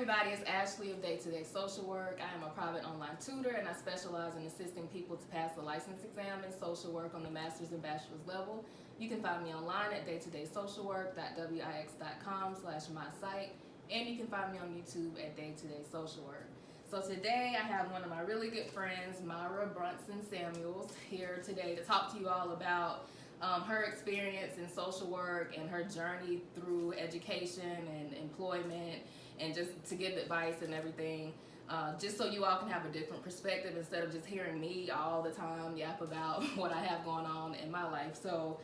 everybody, it's Ashley of Day-to-Day Social Work. I am a private online tutor and I specialize in assisting people to pass the license exam in social work on the master's and bachelor's level. You can find me online at daytodaysocialwork.wix.com/my-site, and you can find me on YouTube at Day-to-Day Social Work. So today I have one of my really good friends, Myra Brunson-Samuels, here today to talk to you all about her experience in social work and her journey through education and employment, and just to give advice and everything, just so you all can have a different perspective instead of just hearing me all the time yap about what I have going on in my life. So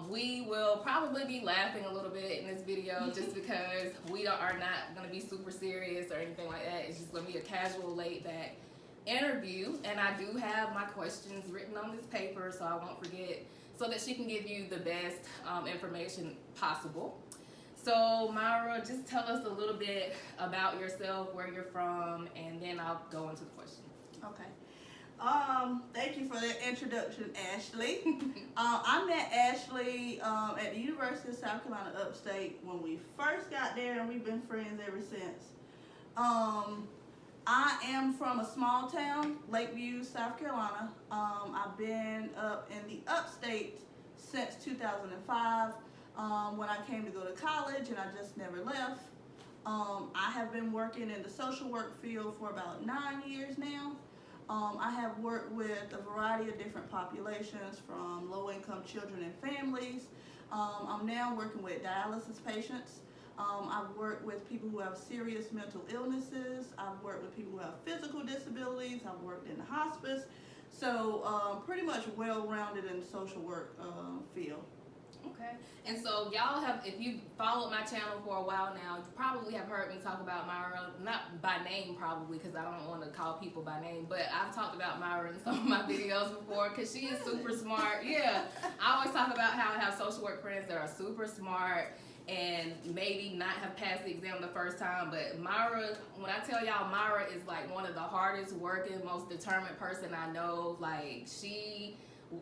we will probably be laughing a little bit in this video just because we are not going to be super serious or anything like that. It's just going to be a casual, laid back interview, and I do have my questions written on this paper so I won't forget, so that she can give you the best information possible. So Myra, just tell us a little bit about yourself, where you're from, and then I'll go into the questions. Okay. Thank you for the introduction, Ashley. I met Ashley at the University of South Carolina Upstate when we first got there, and we've been friends ever since. I am from a small town, Lakeview, South Carolina. I've been up in the Upstate since 2005 when I came to go to college, and I just never left. I have been working in the social work field for about 9 years now. I have worked with a variety of different populations, from low-income children and families. I'm now working with dialysis patients. I've worked with people who have serious mental illnesses. I've worked with people who have physical disabilities. I've worked in the hospice. So pretty much well-rounded in the social work field. Okay. And so y'all have, if you followed my channel for a while now, you probably have heard me talk about Myra, not by name probably, because I don't want to call people by name, but I've talked about Myra in some of my videos before because she is super smart. Yeah. I always talk about how I have social work friends that are super smart and maybe not have passed the exam the first time, but Myra, when I tell y'all, Myra is like one of the hardest working, most determined person I know. Like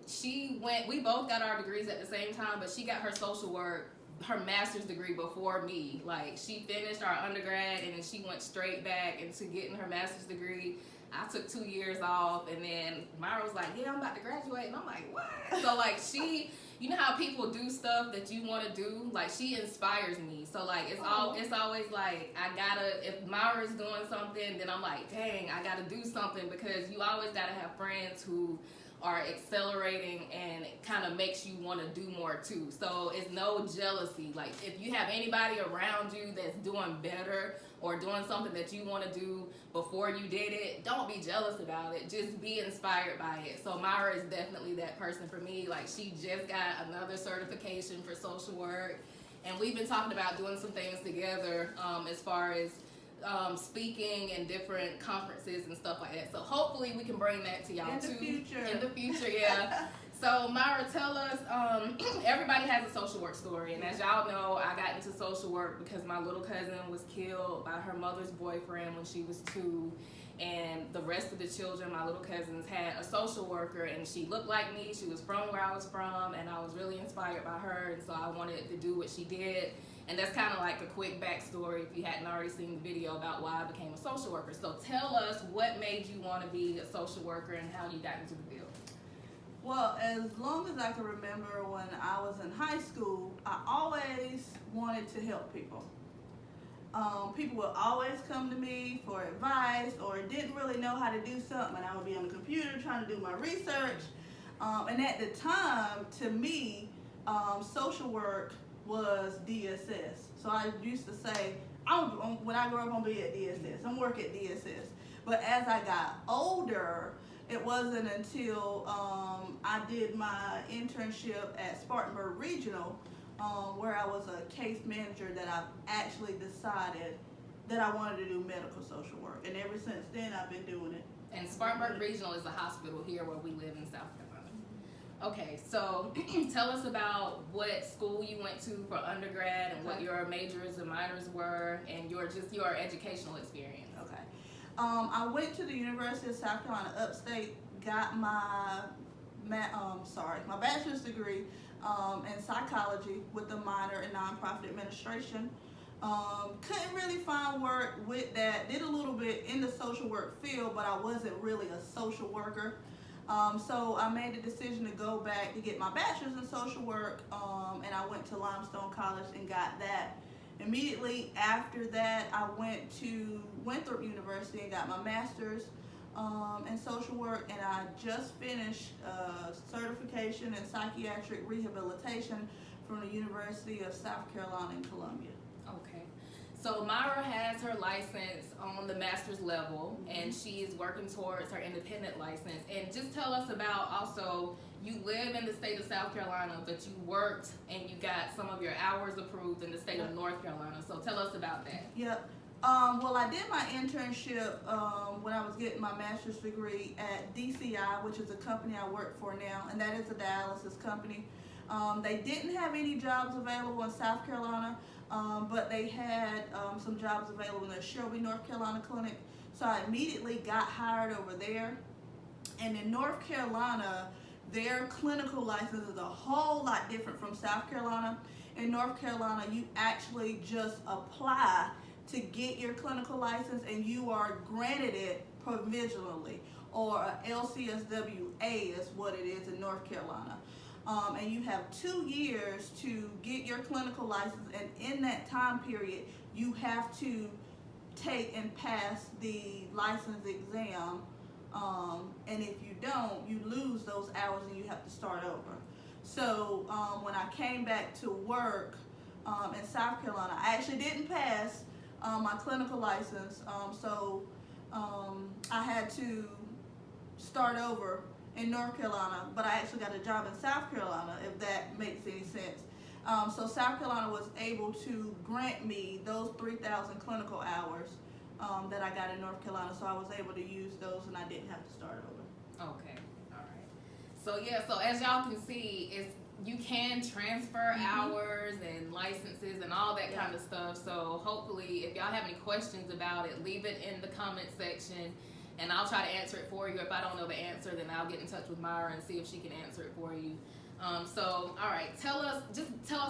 she went, we both got our degrees at the same time, but she got her social work, her master's degree before me. Like she finished our undergrad and then she went straight back into getting her master's degree. I took 2 years off, and then Myra was like, yeah, I'm about to graduate, and I'm like, what? So like she, you know how people do stuff that you want to do? Like she inspires me. So like it's always like I gotta, if Myra's doing something, then I'm like, dang, I gotta do something, because you always gotta have friends who are accelerating, and it kind of makes you want to do more too. So it's no jealousy. Like if you have anybody around you that's doing better or doing something that you want to do before you did it, don't be jealous about it. Just be inspired by it. So Myra is definitely that person for me. Like she just got another certification for social work, and we've been talking about doing some things together as far as speaking and different conferences and stuff like that. So hopefully we can bring that to y'all too. In the future, yeah. So Myra, tell us, everybody has a social work story, and as y'all know, I got into social work because my little cousin was killed by her mother's boyfriend when she was 2, and the rest of the children, my little cousins, had a social worker, and she looked like me. She was from where I was from, and I was really inspired by her, and so I wanted to do what she did. And that's kind of like a quick backstory if you hadn't already seen the video about why I became a social worker. So tell us what made you want to be a social worker and how you got into the field. Well, as long as I can remember, when I was in high school, I always wanted to help people. People would always come to me for advice or didn't really know how to do something, and I would be on the computer trying to do my research. And at the time, to me, social work was DSS. So I used to say, when I grow up, I'm gonna be at DSS. I'm working at DSS. But as I got older, it wasn't until I did my internship at Spartanburg Regional, where I was a case manager, that I actually decided that I wanted to do medical social work. And ever since then, I've been doing it. And Spartanburg Regional is a hospital here where we live in South Carolina. Okay, so tell us about what school you went to for undergrad and what your majors and minors were, and your educational experience. Okay. I went to the University of South Carolina Upstate, got my bachelor's degree in psychology with a minor in nonprofit administration. Couldn't really find work with that. Did a little bit in the social work field, but I wasn't really a social worker. So I made the decision to go back to get my bachelor's in social work, and I went to Limestone College and got that. Immediately after that, I went to Winthrop University and got my master's in social work, and I just finished certification in psychiatric rehabilitation from the University of South Carolina in Columbia. Okay. So Myra has her license on the master's level, and she is working towards her independent license. And just tell us about also, you live in the state of South Carolina, but you worked and you got some of your hours approved in the state of North Carolina. So tell us about that. Yep. Well, I did my internship when I was getting my master's degree at DCI, which is a company I work for now, and that is a dialysis company. They didn't have any jobs available in South Carolina, but they had some jobs available in the Shelby, North Carolina clinic. So I immediately got hired over there. And in North Carolina, their clinical license is a whole lot different from South Carolina. In North Carolina, you actually just apply to get your clinical license, and you are granted it provisionally, or a LCSWA is what it is in North Carolina. And you have 2 years to get your clinical license, and in that time period, you have to take and pass the license exam. And if you don't, you lose those hours and you have to start over. So when I came back to work in South Carolina, I actually didn't pass my clinical license, so I had to start over in North Carolina, but I actually got a job in South Carolina, if that makes any sense. So South Carolina was able to grant me those 3,000 clinical hours that I got in North Carolina, so I was able to use those and I didn't have to start over. Okay, all right. So yeah, so as y'all can see, you can transfer hours and licenses and all that kind of stuff. So hopefully, if y'all have any questions about it, leave it in the comment section, and I'll try to answer it for you. If I don't know the answer, then I'll get in touch with Myra and see if she can answer it for you. So, all right, tell us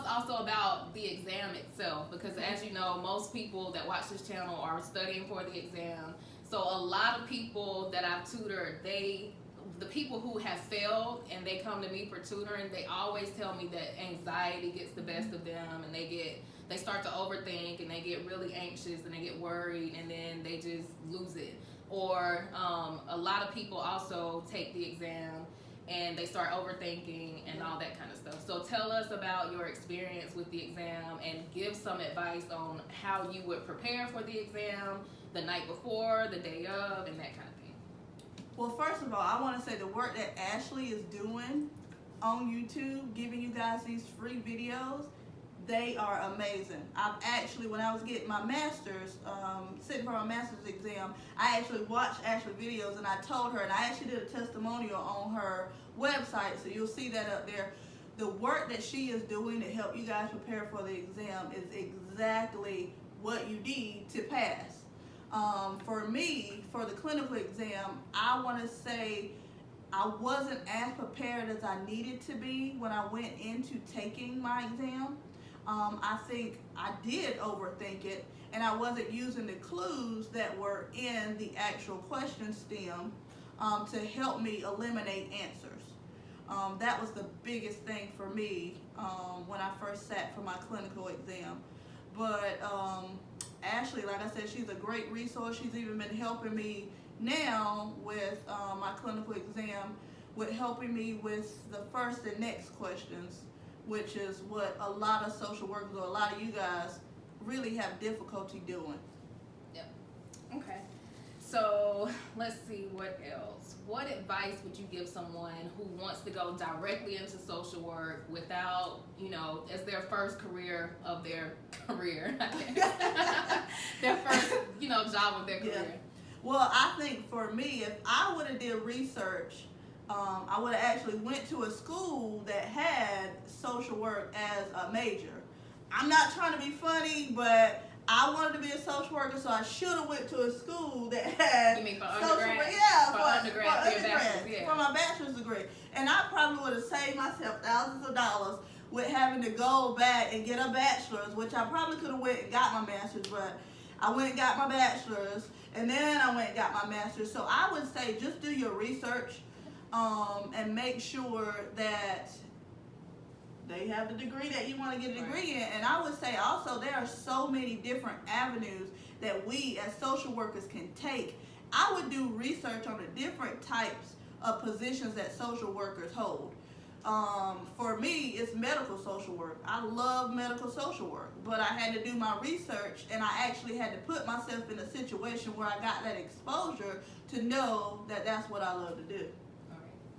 also about the exam itself, because as you know, most people that watch this channel are studying for the exam. So a lot of people that I've tutored, the people who have failed and they come to me for tutoring, they always tell me that anxiety gets the best of them, and they start to overthink, and they get really anxious, and they get worried, and then they just lose it. Or a lot of people also take the exam and they start overthinking and all that kind of stuff. So tell us about your experience with the exam, and give some advice on how you would prepare for the exam the night before, the day of, and that kind of thing. Well, first of all, I want to say the work that Ashley is doing on YouTube, giving you guys these free videos, they are amazing. I've actually, when I was getting my master's, sitting for my master's exam, I actually watched Ashley videos, and I told her, and I actually did a testimonial on her website, so you'll see that up there. The work that she is doing to help you guys prepare for the exam is exactly what you need to pass. For me, for the clinical exam, I want to say I wasn't as prepared as I needed to be when I went into taking my exam. I think I did overthink it, and I wasn't using the clues that were in the actual question stem to help me eliminate answers. That was the biggest thing for me when I first sat for my clinical exam. But Ashley, like I said, she's a great resource. She's even been helping me now with my clinical exam, with helping me with the first and next questions, which is what a lot of social workers, or a lot of you guys, really have difficulty doing. Yep. Okay. So let's see, what else? What advice would you give someone who wants to go directly into social work without, as their first career of their career, their first, job of their career? Yeah. Well, I think for me, if I would have did research, I would have actually went to a school that had social work as a major. I'm not trying to be funny, but I wanted to be a social worker, so I should have went to a school that had. You mean for social undergrad? work. Yeah, for undergrad, for my bachelor's degree. And I probably would have saved myself thousands of dollars with having to go back and get a bachelor's, which I probably could have went and got my master's, but I went and got my bachelor's, and then I went and got my master's. So I would say just do your research and make sure that they have the degree that you want to get a degree in. And I would say also there are so many different avenues that we as social workers can take. I would do research on the different types of positions that social workers hold. For me, it's medical social work. I love medical social work, but I had to do my research, and I actually had to put myself in a situation where I got that exposure to know that that's what I love to do.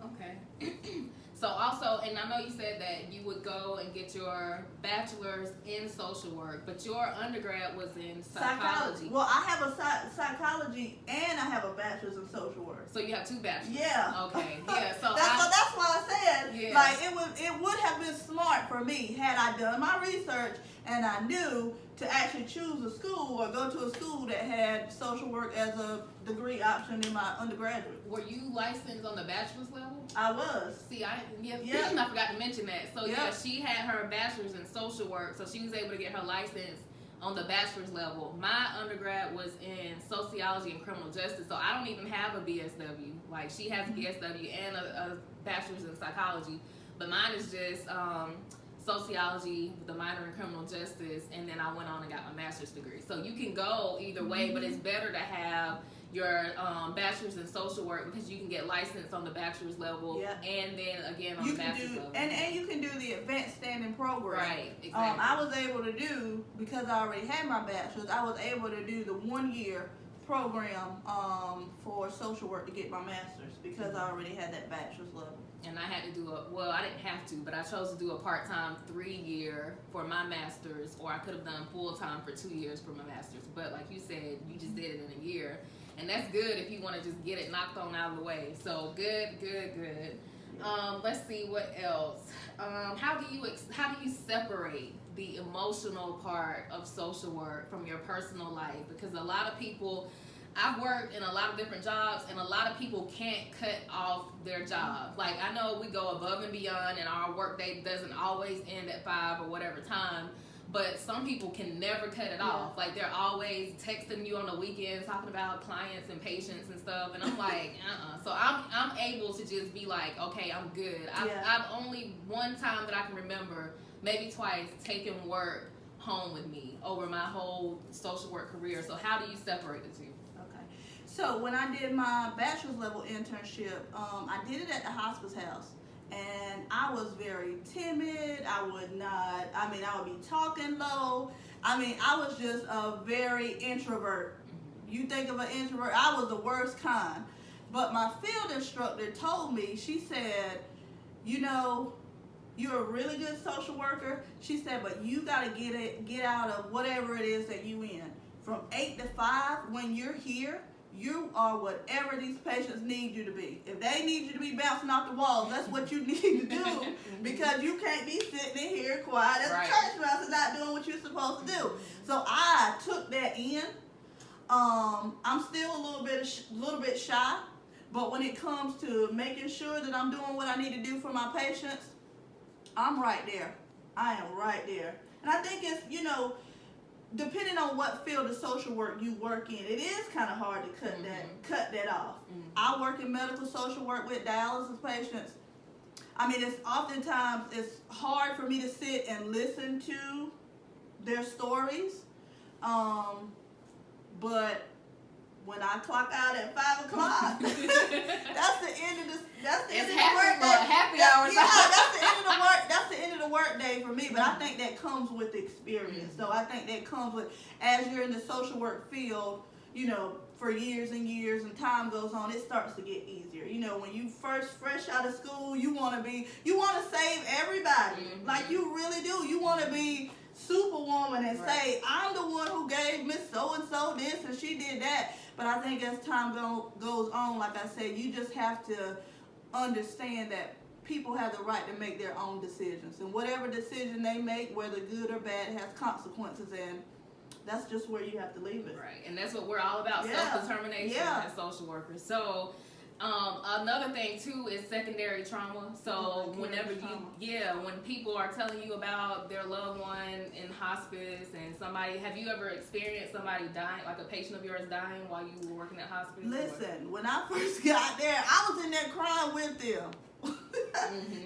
All right. Okay. So also, and I know you said that you would go and get your bachelor's in social work, but your undergrad was in psychology. Well, I have a psychology and I have a bachelor's in social work. So you have 2 bachelors. Yeah. Okay. Yeah. So that's why I said, yeah. like, it would have been smart for me had I done my research and I knew to actually choose a school or go to a school that had social work as a degree option in my undergraduate. Were you licensed on the bachelor's level? I was. See, I forgot to mention that. So yeah, she had her bachelor's in social work, so she was able to get her license on the bachelor's level. My undergrad was in sociology and criminal justice, so I don't even have a BSW. Like, she has a BSW and a bachelor's in psychology, but mine is just sociology with a minor in criminal justice, and then I went on and got my master's degree. So you can go either way, but it's better to have your bachelor's in social work because you can get licensed on the bachelor's level, and then again on the master's level. And you can do the advanced standing program. Right, exactly. I was able to do, because I already had my bachelor's, I was able to do the 1-year program for social work to get my master's because I already had that bachelor's level. And I had to do I didn't have to, but I chose to do a part-time 3-year for my master's, or I could have done full-time for 2 years for my master's. But like you said, you just did it in a year. And that's good if you want to just get it knocked on out of the way. So good. Let's see what else. How do you separate the emotional part of social work from your personal life? Because a lot of people, I've worked in a lot of different jobs, and a lot of people can't cut off their job. Like, I know we go above and beyond, and our workday doesn't always end at 5 or whatever time. But some people can never cut it off. Like, they're always texting you on the weekends, talking about clients and patients and stuff. And I'm like, So I'm able to just be like, okay, I'm good. I've only one time that I can remember, maybe twice, taken work home with me over my whole social work career. So how do you separate the two? Okay. So when I did my bachelor's level internship, I did it at the hospice house. And I was very timid. I would be talking low. I was just a very introvert. You think of an introvert, I was the worst kind. But my field instructor told me, she said, you're a really good social worker. She said, but you got to get out of whatever it is that you in. From 8 to 5, when you're here, you are whatever these patients need you to be. If they need you to be bouncing off the walls, that's what you need to do, because you can't be sitting in here quiet as a church mouse and not doing what you're supposed to do. So I took that in. I'm still a little bit shy, but when it comes to making sure that I'm doing what I need to do for my patients, I'm right there. I am right there. And I think it's, depending on what field of social work you work in, it is kind of hard to cut that off. I work in medical social work with dialysis patients. It's hard for me to sit and listen to their stories. But when I clock out at 5 o'clock, that's the end of the work day. Happy hour. That's the end of the work day for me. But I think that comes with experience. So I think that comes with, as you're in the social work field, for years and years, and time goes on, it starts to get easier. When you fresh out of school, you want to save everybody. Like, you really do. You want to be Superwoman and say, I'm the one who gave Miss So-and-so this and she did that. But I think as time goes on, like I said, you just have to understand that people have the right to make their own decisions. And whatever decision they make, whether good or bad, has consequences. And that's just where you have to leave it. Right. And that's what we're all about, self-determination as social workers. So Another thing too is secondary trauma. So whenever when people are telling you about their loved one in hospice and somebody, have you ever experienced somebody dying, like a patient of yours dying while you were working at hospice? Listen, when I first got there, I was in there crying with them.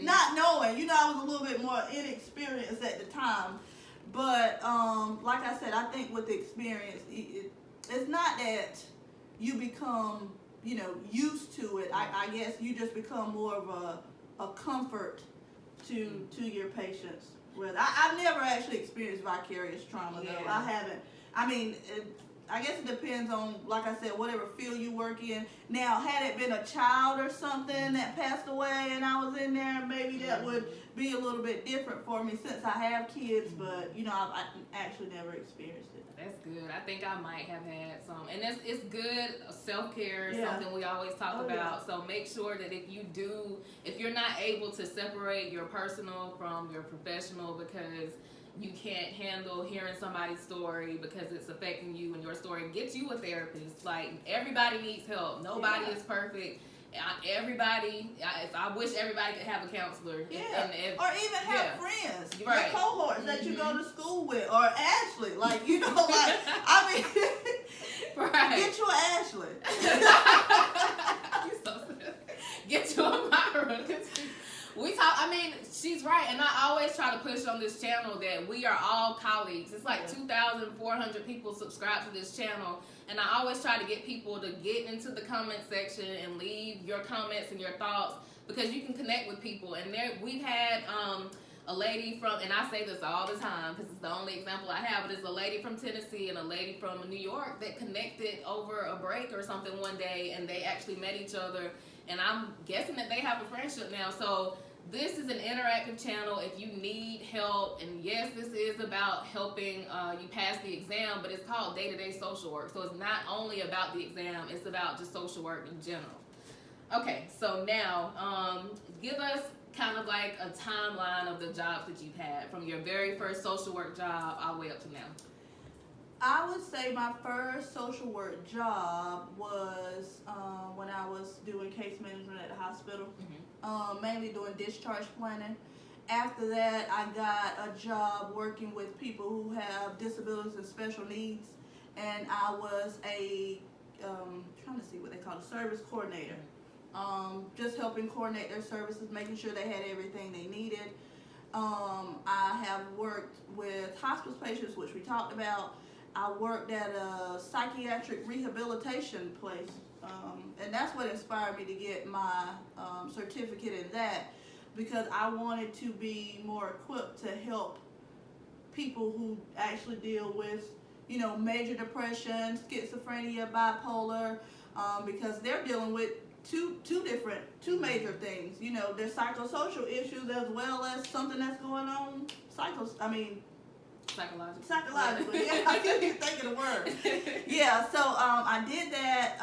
Not knowing, I was a little bit more inexperienced at the time. But like I said, I think with the experience, it's not that you become used to it. I guess you just become more of a comfort to your patients. I've never actually experienced vicarious trauma though. I haven't. I mean, I guess it depends on, like I said, whatever field you work in. Now, had it been a child or something that passed away and I was in there, maybe that would be a little bit different for me since I have kids. But I actually never experienced it. That's good. I think I might have had some. And it's good. Self-care is something we always talk about. Yeah. So make sure that if you're not able to separate your personal from your professional because you can't handle hearing somebody's story because it's affecting you and your story, get you a therapist. Like, everybody needs help. Nobody is perfect. I wish everybody could have a counselor. Or even have friends, your cohorts that you go to school with, or Ashley. Like, I mean, get you an Ashley. You're so silly. Get you a Myra. She's right, and I always try to push on this channel that we are all colleagues. It's like 2,400 people subscribe to this channel, and I always try to get people to get into the comment section and leave your comments and your thoughts, because you can connect with people. And we've had a lady from, and I say this all the time because it's the only example I have, but it's a lady from Tennessee and a lady from New York that connected over a break or something one day, and they actually met each other, and I'm guessing that they have a friendship now. So this is an interactive channel. If you need help, and yes, this is about helping you pass the exam, but it's called day-to-day social work. So it's not only about the exam, it's about just social work in general. Okay, so now give us kind of like a timeline of the jobs that you've had from your very first social work job all the way up to now. I would say my first social work job was when I was doing case management at the hospital, mainly doing discharge planning. After that, I got a job working with people who have disabilities and special needs, and I was trying to see what they call a service coordinator. Just helping coordinate their services, making sure they had everything they needed. I have worked with hospice patients, which we talked about. I worked at a psychiatric rehabilitation place, and that's what inspired me to get my certificate in that, because I wanted to be more equipped to help people who actually deal with, major depression, schizophrenia, bipolar, because they're dealing with two major things. Their psychosocial issues as well as something that's going on psychologically. Yeah, I couldn't even think of the word. Yeah, so I did that.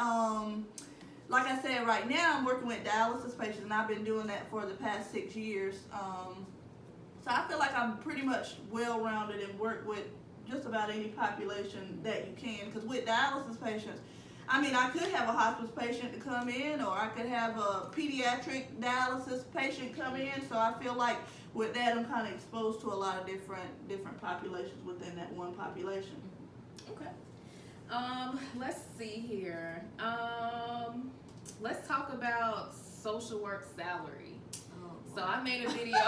Like I said, right now I'm working with dialysis patients, and I've been doing that for the past 6 years. So I feel like I'm pretty much well-rounded and work with just about any population that you can. Because with dialysis patients, I could have a hospice patient to come in, or I could have a pediatric dialysis patient come in. So I feel like with that, I'm kind of exposed to a lot of different populations within that one population. Okay. Let's see here. Let's talk about social work salary. So I made a video.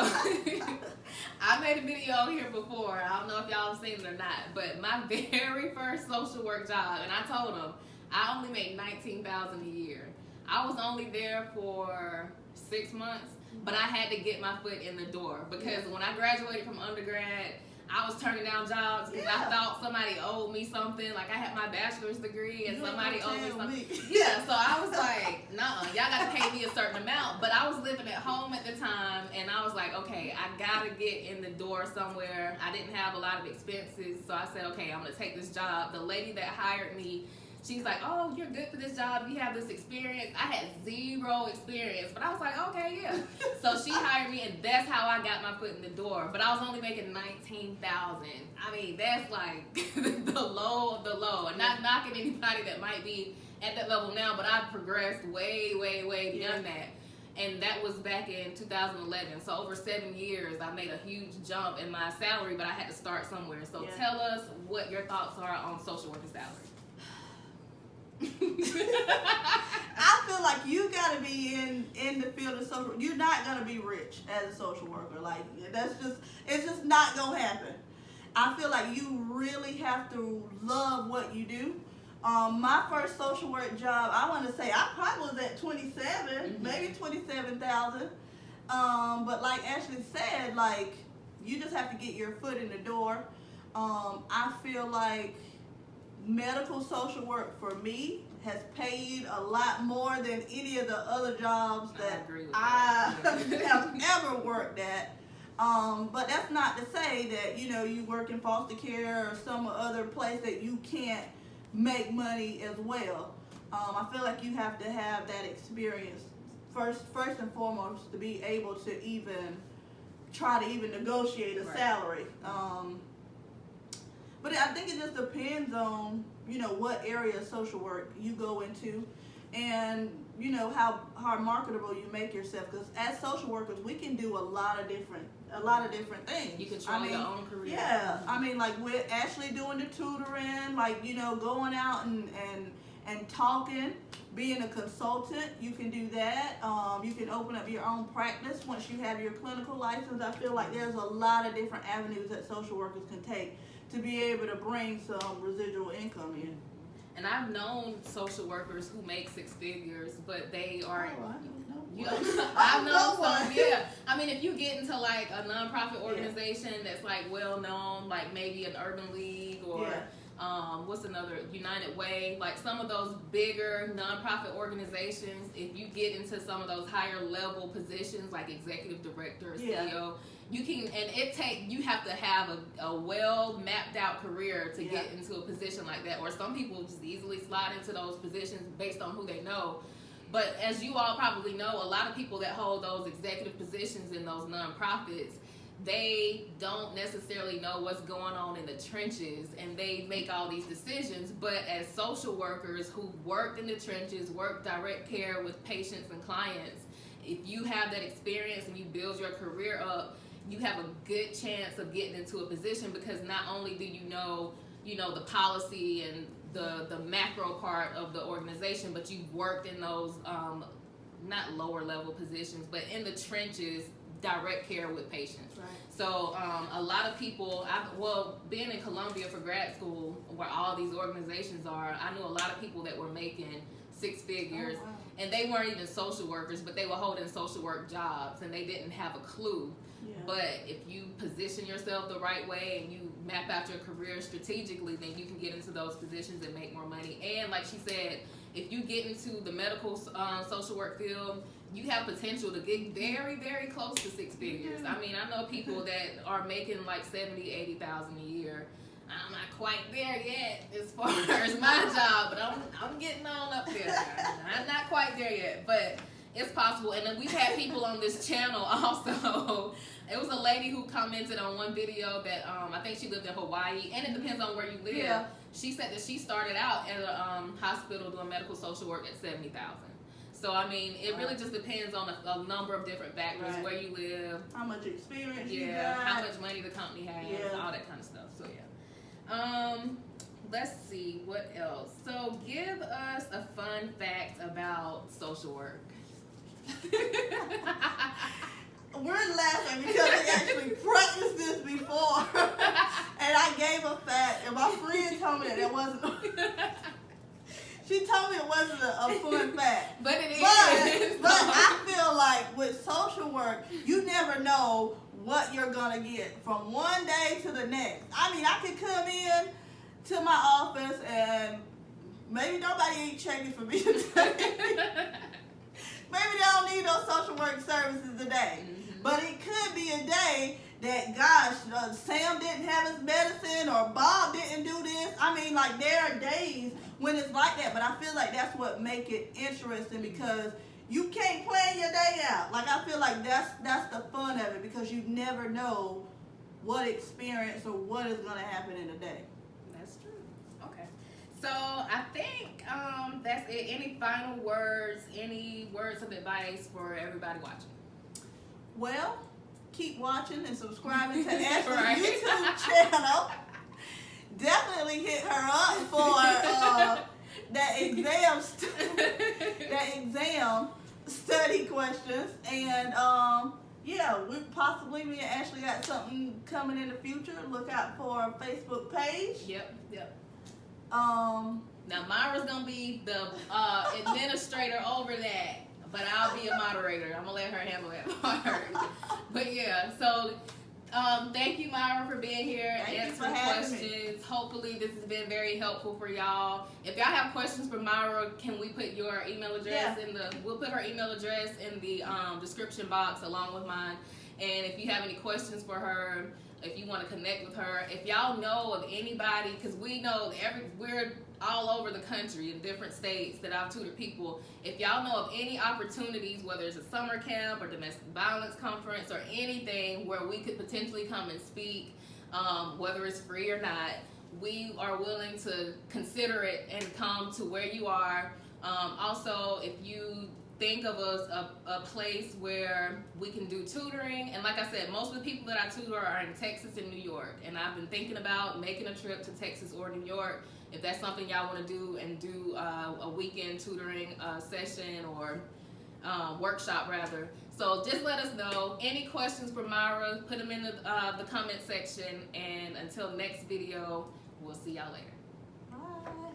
I made a video here before. I don't know if y'all have seen it or not, but my very first social work job, and I told them I only made $19,000 a year. I was only there for 6 months, but I had to get my foot in the door, because when I graduated from undergrad, I was turning down jobs because I thought somebody owed me something. Like, I had my bachelor's degree and somebody owed me something. Yeah, so I was like, nah, y'all got to pay me a certain amount. But I was living at home at the time, and I was like, okay, I got to get in the door somewhere. I didn't have a lot of expenses, so I said, okay, I'm going to take this job. The lady that hired me she's like, oh, you're good for this job. You have this experience. I had 0 experience, but I was like, okay, yeah. So she hired me, and that's how I got my foot in the door. But I was only making $19,000. I mean, that's like the low of the low. And not knocking anybody that might be at that level now, but I've progressed way, way, way beyond that. And that was back in 2011. So over 7 years, I made a huge jump in my salary, but I had to start somewhere. So tell us what your thoughts are on social worker salary. I feel like you got to be in the field of social. You're not going to be rich as a social worker. Like, it's just not going to happen. I feel like you really have to love what you do. My first social work job, I want to say I probably was at 27, maybe 27,000. But like Ashley said, like, you just have to get your foot in the door. I feel like medical social work for me has paid a lot more than any of the other jobs that I have ever worked at. But that's not to say that, you work in foster care or some other place that you can't make money as well. I feel like you have to have that experience first and foremost to be able to even try to even negotiate a salary. But I think it just depends on, what area of social work you go into, and, how marketable you make yourself. Because as social workers, we can do a lot of different things. You control your own career. Yeah, I mean, like with Ashley doing the tutoring, like, going out and talking, being a consultant, you can do that. You can open up your own practice once you have your clinical license. I feel like there's a lot of different avenues that social workers can take to be able to bring some residual income in. And I've known social workers who make 6 figures, but they aren't. I've known some, yeah. I mean, if you get into like a nonprofit organization that's like well known, like maybe an Urban League or what's another, United Way, like some of those bigger nonprofit organizations, if you get into some of those higher level positions like executive director or CEO, you can, and you have to have a well mapped out career to get into a position like that. Or some people just easily slide into those positions based on who they know. But as you all probably know, a lot of people that hold those executive positions in those nonprofits, they don't necessarily know what's going on in the trenches, and they make all these decisions. But as social workers who worked in the trenches, work direct care with patients and clients, if you have that experience and you build your career up, you have a good chance of getting into a position, because not only do you know the policy and the macro part of the organization, but you've worked in those not lower level positions, but in the trenches, direct care with patients. Right. So a lot of people, being in Columbia for grad school, where all these organizations are, I knew a lot of people that were making 6 figures, and they weren't even social workers, but they were holding social work jobs, and they didn't have a clue. But if you position yourself the right way and you map out your career strategically, then you can get into those positions and make more money. And like she said, if you get into the medical social work field, you have potential to get very, very close to 6 figures. I mean, I know people that are making like 70, 80,000 a year. I'm not quite there yet as far as my job, but I'm getting on up there. I'm not quite there yet, but it's possible. And then we've had people on this channel also. It was a lady who commented on one video that I think she lived in Hawaii, and it depends on where you live. Yeah. She said that she started out at a hospital doing medical social work at $70,000. So I mean, it really just depends on a number of different factors: where you live, how much experience you got, how much money the company has, all that kind of stuff. So let's see what else. So give us a fun fact about social work. We're laughing because we actually practiced this before, and I gave a fact, and my friend told me that it wasn't. She told me it wasn't a fun fact, but it is. But I feel like with social work, you never know what you're gonna get from one day to the next. I mean, I could come in to my office and maybe nobody ain't checking for me today. Maybe they don't need those social work services today. But it could be a day that, gosh, Sam didn't have his medicine or Bob didn't do this. I mean, like, there are days when it's like that, but I feel like that's what make it interesting, because you can't plan your day out. Like, I feel like that's the fun of it, because you never know what experience or what is going to happen in a day. That's true. Okay. So I think that's it. Any final words, any words of advice for everybody watching? Well, keep watching and subscribing to Ashley's Right. YouTube channel. Definitely hit her up for that exam study questions, and yeah, me and Ashley got something coming in the future. Look out for our Facebook page. Yep. Now Myra's gonna be the administrator over that, but I'll be a moderator. I'm gonna let her handle that part. But yeah, so thank you, Myra, for being here and answering questions. Hopefully this has been very helpful for y'all. If y'all have questions for Myra, can we put your email address we'll put her email address in the description box along with mine. And if you have any questions for her, if you want to connect with her, if y'all know of anybody, because we know we're all over the country in different states that I've tutored people. If y'all know of any opportunities, whether it's a summer camp or domestic violence conference or anything where we could potentially come and speak, whether it's free or not, we are willing to consider it and come to where you are. Also, if you think of a place where we can do tutoring, and like I said, most of the people that I tutor are in Texas and New York, and I've been thinking about making a trip to Texas or New York. If that's something y'all want to do, and do a weekend tutoring session or workshop rather. So just let us know. Any questions for Myra, put them in the comment section, and until next video, we'll see y'all later. bye.